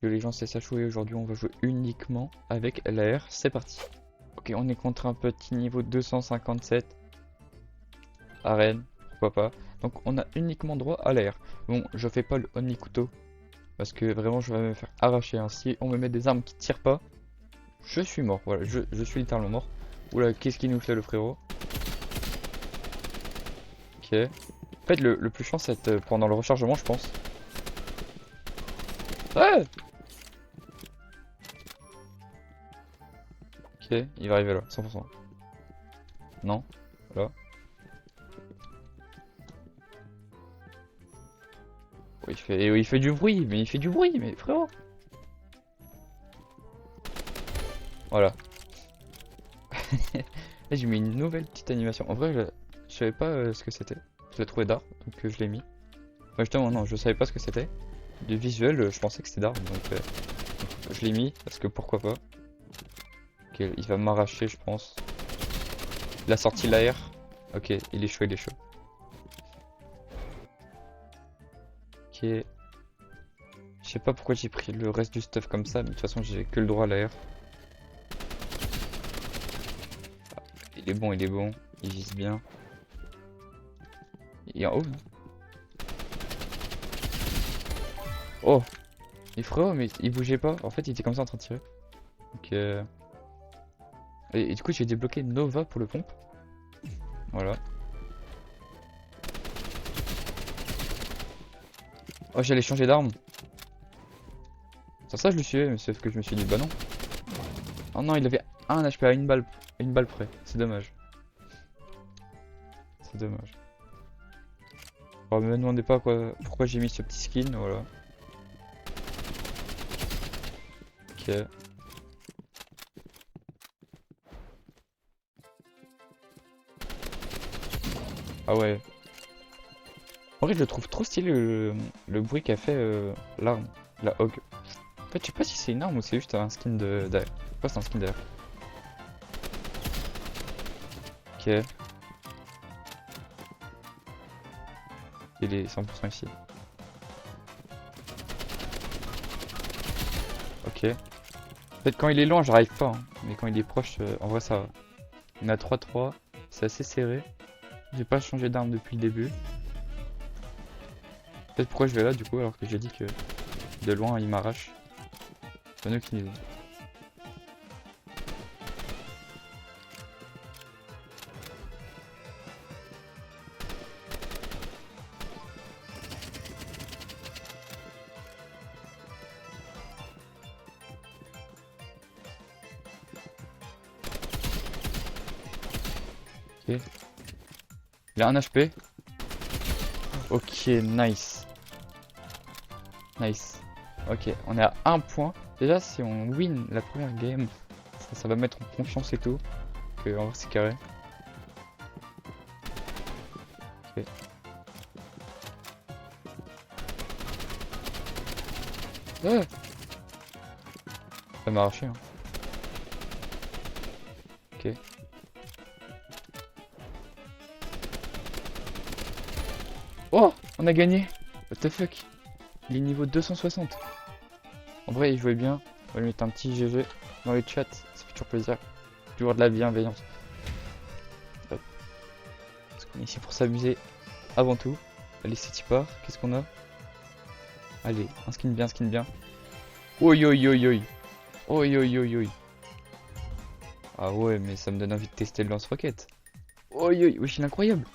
Que les gens cessent à jouer. Aujourd'hui, on va jouer uniquement avec l'AR. C'est parti. Ok, on est contre un petit niveau 257. Arène, pourquoi pas. Donc, on a uniquement droit à l'AR. Bon, je fais pas le only couteau. Parce que vraiment, je vais me faire arracher. Hein. Si on me met des armes qui tirent pas, je suis mort. Voilà, je suis littéralement mort. Oula, qu'est-ce qu'il nous fait le frérot? Ok. En fait, le plus chiant, c'est pendant le rechargement, je pense. Ouais. Ok, il va arriver là, 100%. Non, là. Il fait du bruit, mais il fait du bruit, mais frérot. Voilà. Là, j'ai mis une nouvelle petite animation. En vrai, je savais pas ce que c'était. Je l'ai trouvé d'art, donc je l'ai mis. Enfin, justement, non, je savais pas ce que c'était. Du visuel, je pensais que c'était d'art, donc je l'ai mis, parce que pourquoi pas. Ok, il va m'arracher, je pense. Il a sorti l'air. Ok, il est chaud, il est chaud. Ok. Je sais pas pourquoi j'ai pris le reste du stuff comme ça, mais de toute façon, j'ai que le droit à l'air. Il est bon, il est bon. Il vise bien. Il est en haut, non? Oh! Et frérot, mais il bougeait pas. En fait, il était comme ça en train de tirer. Donc, et du coup, j'ai débloqué Nova pour le pompe. Voilà. Oh, j'allais changer d'arme. Sur ça, je le suivais, mais sauf que je me suis dit, bah non. Oh non, il avait un HP à une balle près. C'est dommage. C'est dommage. Alors, me demandez pas pourquoi j'ai mis ce petit skin, voilà. Ok. Ah ouais. En vrai, je le trouve trop stylé le bruit qu'a fait l'arme, la Hog. En fait, je sais pas si c'est une arme ou c'est juste un skin d'air. Je pense que c'est un skin d'air. Ok. Il est 100% ici. Ok. En fait, quand il est loin, j'arrive pas. Hein. Mais quand il est proche, en vrai, ça va. On a 3-3. C'est assez serré. J'ai pas changé d'arme depuis le début. Peut-être pourquoi je vais là, du coup, alors que j'ai dit que de loin, il m'arrache. J'en ai aucune idée. Ok. Il a un HP. Ok, nice. Nice. Ok, on est à un point. Déjà, si on win la première game, ça va mettre en confiance et tout. Que en vrai, c'est carré. Ok. Ah, ça m'a arraché. Hein. Ok. Oh, on a gagné. What the fuck? Il est niveau 260. En vrai, il jouait bien. On va lui mettre un petit GG dans le chat. Ça fait toujours plaisir. Toujours de la bienveillance. Hop. Parce qu'on est ici pour s'amuser avant tout. Allez, c'est part. Qu'est-ce qu'on a? Allez, un skin bien, skin bien. Oi, oi, oi, oi. Oi, oi, oi, oi. Ah ouais, mais ça me donne envie de tester le lance-roquette. Oi, oi, wesh, il est incroyable.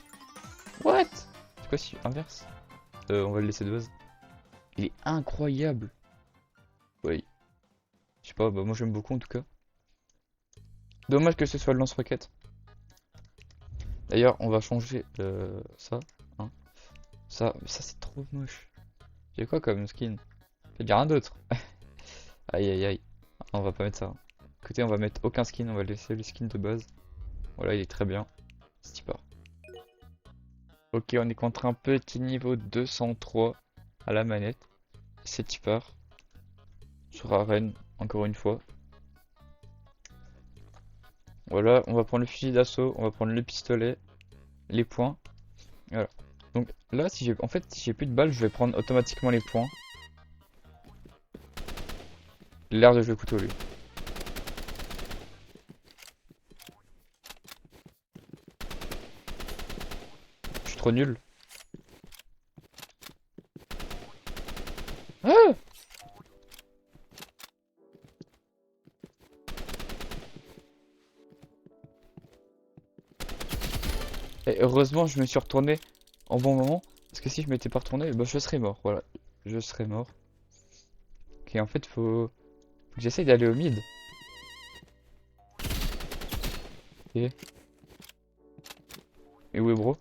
What? C'est quoi si inverse? On va le laisser de base. Il est incroyable. Oui. Je sais pas, bah moi j'aime beaucoup en tout cas. Dommage que ce soit le lance-roquette. D'ailleurs, on va changer ça. Hein. Ça c'est trop moche. J'ai quoi comme skin? Y'a rien d'autre. Aïe aïe aïe. Ah, on va pas mettre ça. Hein. Écoutez, on va mettre aucun skin, on va laisser le skin de base. Voilà, il est très bien. C'est pas. Ok, on est contre un petit niveau 203 à la manette. C'est part. Sur arène, encore une fois. Voilà, on va prendre le fusil d'assaut, on va prendre le pistolet, les points. Voilà. Donc là, si j'ai plus de balles, je vais prendre automatiquement les points. Il a l'air de jouer couteau lui. Je suis trop nul. Ah! Et heureusement je me suis retourné en bon moment. Parce que si je m'étais pas retourné, bah je serais mort. Voilà. Je serais mort. Ok, en fait faut que j'essaye d'aller au mid. Ok. Et où est bro?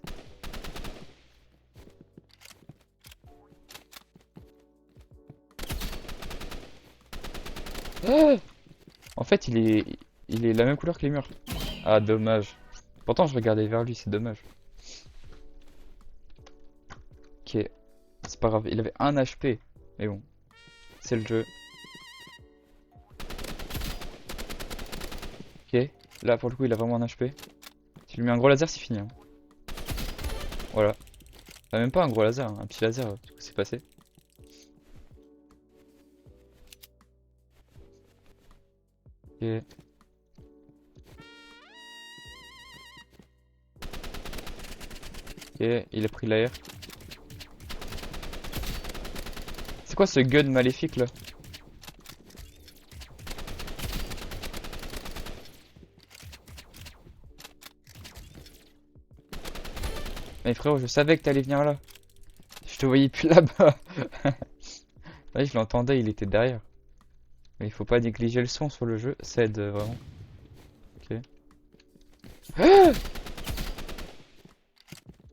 Ah! En fait il est la même couleur que les murs. Ah dommage. Pourtant je regardais vers lui, c'est dommage. Ok. C'est pas grave, il avait 1 HP. Mais bon, c'est le jeu. Ok. Là pour le coup il a vraiment 1 HP. Si je lui mets un gros laser c'est fini, hein. Voilà. Bah, même pas un gros laser, hein, un petit laser, du coup c'est passé. Ok. Ok, il a pris l'air. C'est quoi ce gun maléfique là? Mais frérot, je savais que t'allais venir là. Je te voyais plus là-bas. Ouais, je l'entendais, il était derrière. Mais il faut pas négliger le son sur le jeu, ça aide vraiment. Ok. Ah,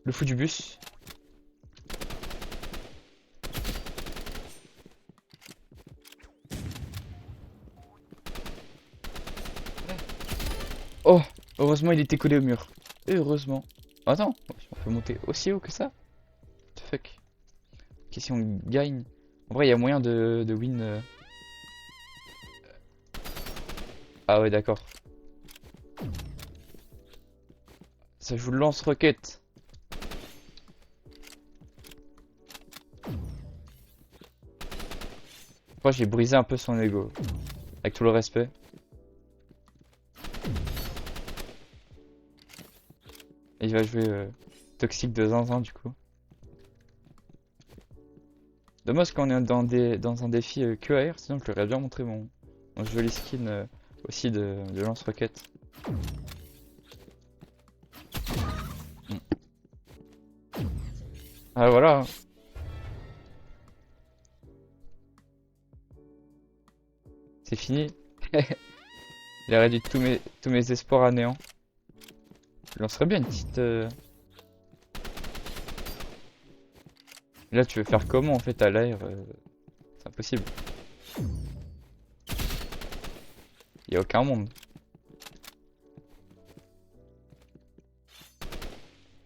le fou du bus. Oh, heureusement il était collé au mur. Heureusement. Attends, on peut monter aussi haut que ça? What the fuck? Ok, si on gagne. En vrai, il y a moyen de win. Ah ouais, d'accord. Ça joue le lance-roquette. Moi, j'ai brisé un peu son ego. Avec tout le respect. Et il va jouer toxique de zinzin du coup. Dommage qu'on est dans un défi que AR, sinon je leur ai bien montré mon joli skin aussi de lance-roquette. Mm. Ah voilà, hein. C'est fini. Il a réduit tous mes espoirs à néant. Je lancerais bien une petite... Là tu veux faire comment en fait à l'air c'est impossible. Il y a aucun monde.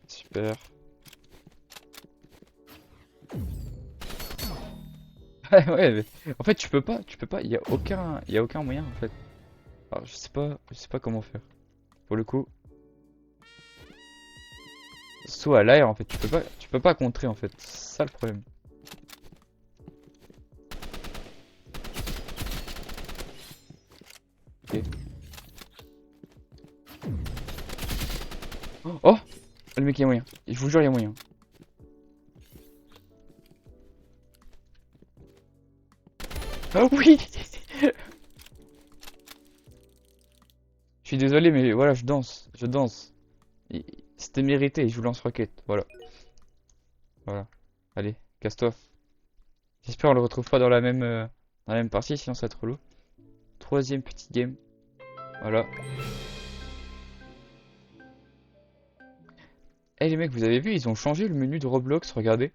Super. Ouais, mais en fait tu peux pas, il y a aucun moyen en fait. Alors je sais pas comment faire. Pour le coup, saut à l'air en fait, tu peux pas contrer en fait. C'est ça le problème. Ok. Oh, le mec il y a moyen. Je vous jure il y a moyen. Oh oui. Je suis désolé mais voilà je danse. C'était mérité, je vous lance roquette, voilà. Voilà. Allez, casse-toi. J'espère on le retrouve pas dans la même partie, sinon ça va être relou. Troisième petit game. Voilà. Eh les mecs, vous avez vu, ils ont changé le menu de Roblox, regardez.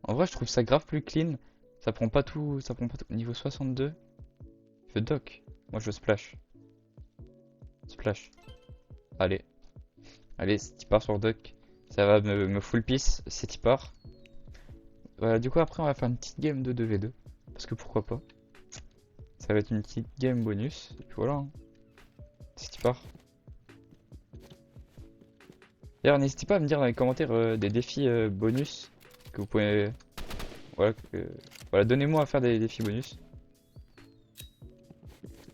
En vrai, je trouve ça grave plus clean. Ça prend pas tout. Niveau 62. Je dock. Moi, je splash. Splash. Allez. Allez, c'est y part sur dock. Ça va me full piece, c'est y part. Voilà, du coup, après, on va faire une petite game de 2v2. Parce que pourquoi pas. Ça va être une petite game bonus. Et puis voilà, hein. C'est y part. D'ailleurs, n'hésitez pas à me dire dans les commentaires des défis bonus que vous pouvez. Voilà, voilà, donnez-moi à faire des défis bonus.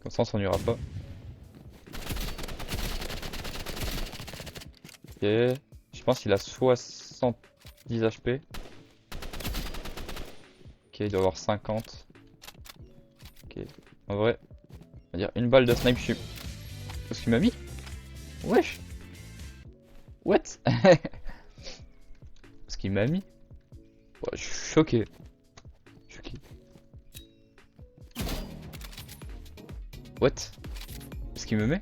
Comme ça on s'ennuiera pas. Ok. Je pense qu'il a 70 HP. Ok, il doit avoir 50. Ok. En vrai, on va dire une balle de snipe, je suis. Qu'est-ce qu'il m'a mis? Wesh! What? Ce qu'il m'a mis? Ouais, je suis choqué. Choqué. What? Ce qu'il me met?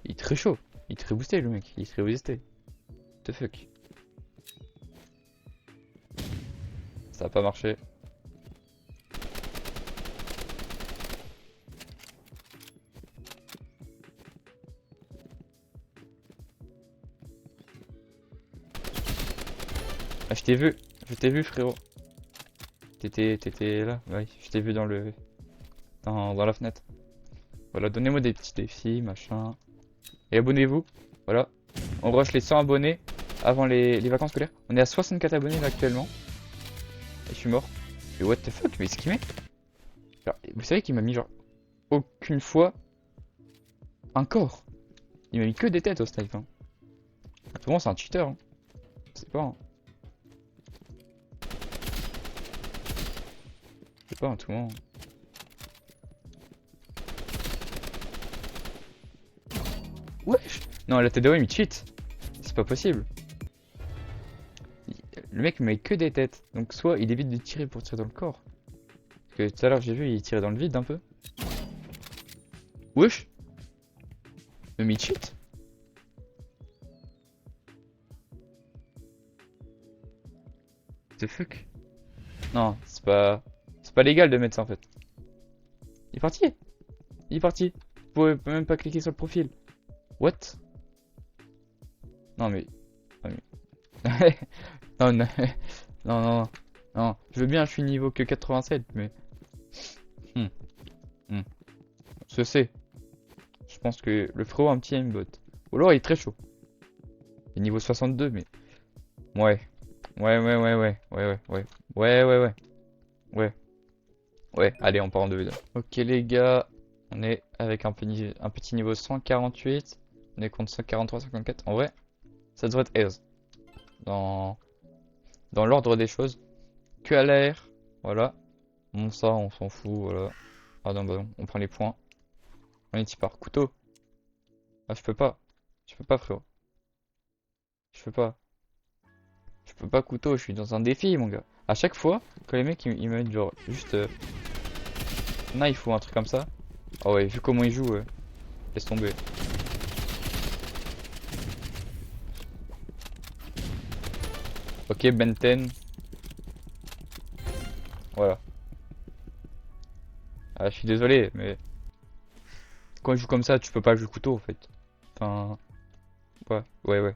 Il est très chaud. Il est très boosté le mec. Il est très boosté. What the fuck? Ça a pas marché. Ah, je t'ai vu frérot. T'étais là, ouais, je t'ai vu dans la fenêtre. Voilà, donnez-moi des petits défis, machin. Et abonnez-vous. Voilà. On rush les 100 abonnés avant les vacances scolaires. On est à 64 abonnés là actuellement. Et je suis mort. Mais what the fuck, mais ce qu'il met? Alors, vous savez qu'il m'a mis genre aucune fois un corps. Il m'a mis que des têtes au snipe. Hein. Tout le monde c'est un cheater. Hein. C'est pas. Hein. C'est pas un tout le monde. Wesh! Non, la TDO il me cheat. C'est pas possible. Le mec me met que des têtes. Donc soit il évite de tirer pour tirer dans le corps. Parce que tout à l'heure j'ai vu il tirait dans le vide un peu. Wesh! Mais il cheat? What the fuck? Non, c'est pas. C'est pas légal de mettre ça en fait. Il est parti! Il est parti! Vous pouvez même pas cliquer sur le profil. What? Non mais. Non, mais... non, non, non, non, non. Je veux bien, je suis niveau que 87, mais. Hmm, hmm. Je sais. Je pense que le frérot a un petit aimbot. Ou alors il est très chaud. Il est niveau 62, mais. Ouais. Ouais, ouais, ouais, ouais. Ouais, ouais, ouais. Ouais, ouais, ouais. Ouais. Ouais, allez, on part en 2v2. Ok, les gars. On est avec un petit niveau 148. On est contre 143, 54. En vrai, ça devrait être aise. Dans, dans l'ordre des choses. Que à l'air. Voilà. Bon, ça, on s'en fout. Voilà. Ah non, bah non. On prend les points. On est par couteau. Ah, je peux pas. Je peux pas, frérot. Je peux pas. Je peux pas couteau. Je suis dans un défi, mon gars. À chaque fois, quand les mecs ils me mettent genre juste knife ou un truc comme ça. Ah ouais, vu comment ils jouent, laisse tomber. Ok, Ben 10. Voilà. Ah, je suis désolé, mais quand ils jouent comme ça, tu peux pas jouer couteau en fait. Enfin, ouais, ouais, ouais.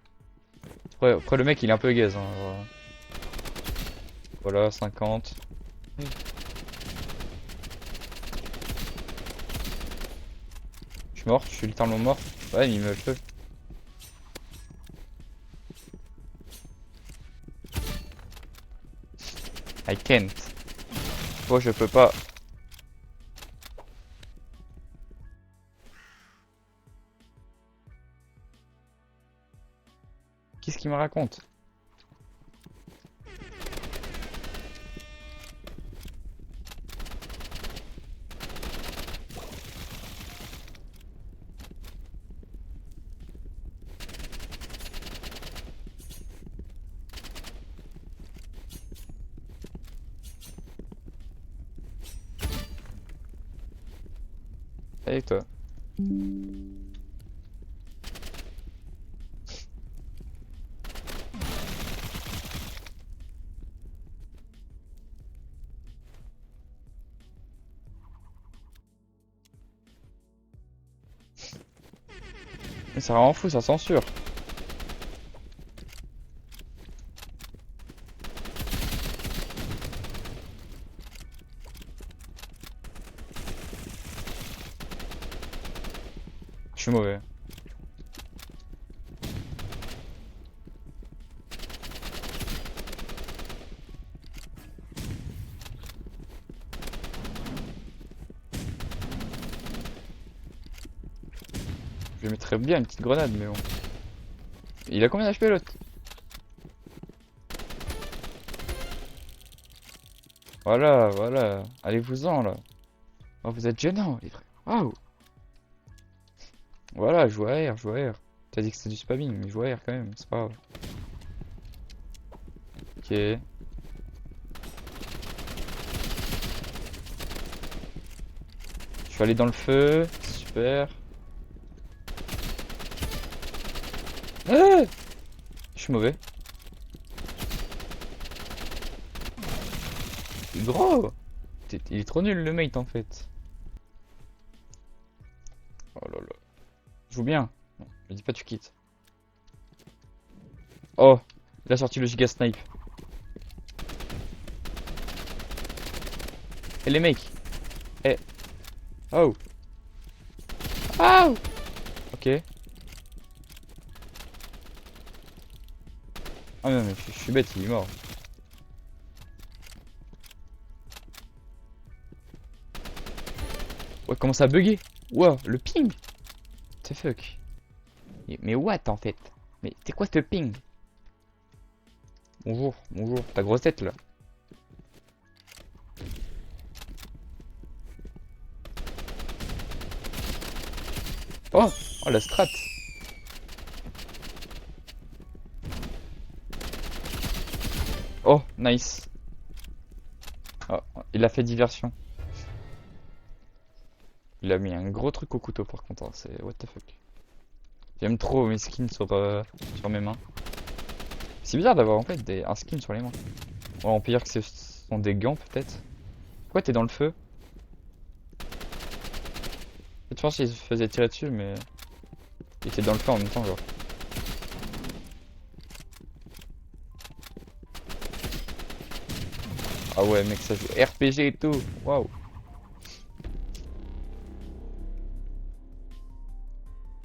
Après, le mec il est un peu gaze. Hein, voilà, 50. Je suis mort, je suis littéralement mort. Ouais, mais il me peut. I can't. Moi, je peux pas. Qu'est-ce qu'il me raconte? Avec toi. Mais ça rend fou, ça censure. Je suis mauvais. Je mettrais bien une petite grenade, mais bon. Il a combien d'HP l'autre? Voilà, voilà. Allez-vous-en là. Oh, vous êtes gênants, les frères. Waouh. Voilà, je joue à R, je joue à R. T'as dit que c'était du spamming, mais je joue à R quand même, c'est pas grave. Ok. Je suis allé dans le feu, super. Ah, je suis mauvais. Gros! Il est trop nul le mate en fait. Oh là là. Je joue bien. Non, me dis pas tu quittes. Oh! Il a sorti le giga snipe. Et les mecs! Eh! Oh! Oh! Ok. Ah non mais je suis bête, il est mort. Ouais, comment ça a bugué? Wow, le ping! What the fuck? Mais what en fait? Mais c'est quoi ce ping? Bonjour, bonjour, ta grosse tête là. Oh! Oh la strat! Oh, nice. Oh, il a fait diversion. Il a mis un gros truc au couteau par contre, hein, c'est what the fuck. J'aime trop mes skins sur mes mains. C'est bizarre d'avoir en fait un skin sur les mains. Bon, on peut dire que ce sont des gants peut-être. Pourquoi t'es dans le feu? Je pense qu'il se faisait tirer dessus mais il était dans le feu en même temps genre. Ah ouais mec ça joue RPG et tout. Waouh.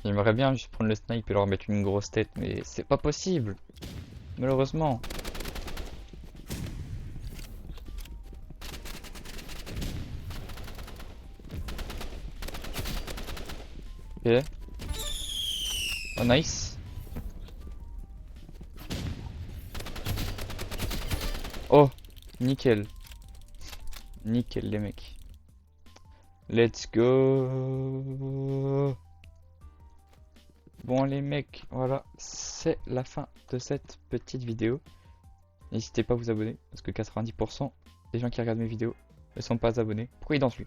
J'aimerais bien juste prendre le snipe et leur mettre une grosse tête mais c'est pas possible. Malheureusement. Ok. Oh nice. Oh, nickel. Nickel les mecs. Let's go. Bon les mecs, voilà, c'est la fin de cette petite vidéo. N'hésitez pas à vous abonner, parce que 90% des gens qui regardent mes vidéos ne sont pas abonnés. Pourquoi il danse lui?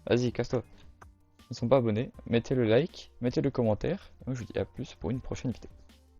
Vas-y, casse-toi. Ils ne sont pas abonnés, mettez le like, mettez le commentaire. Moi je vous dis à plus pour une prochaine vidéo.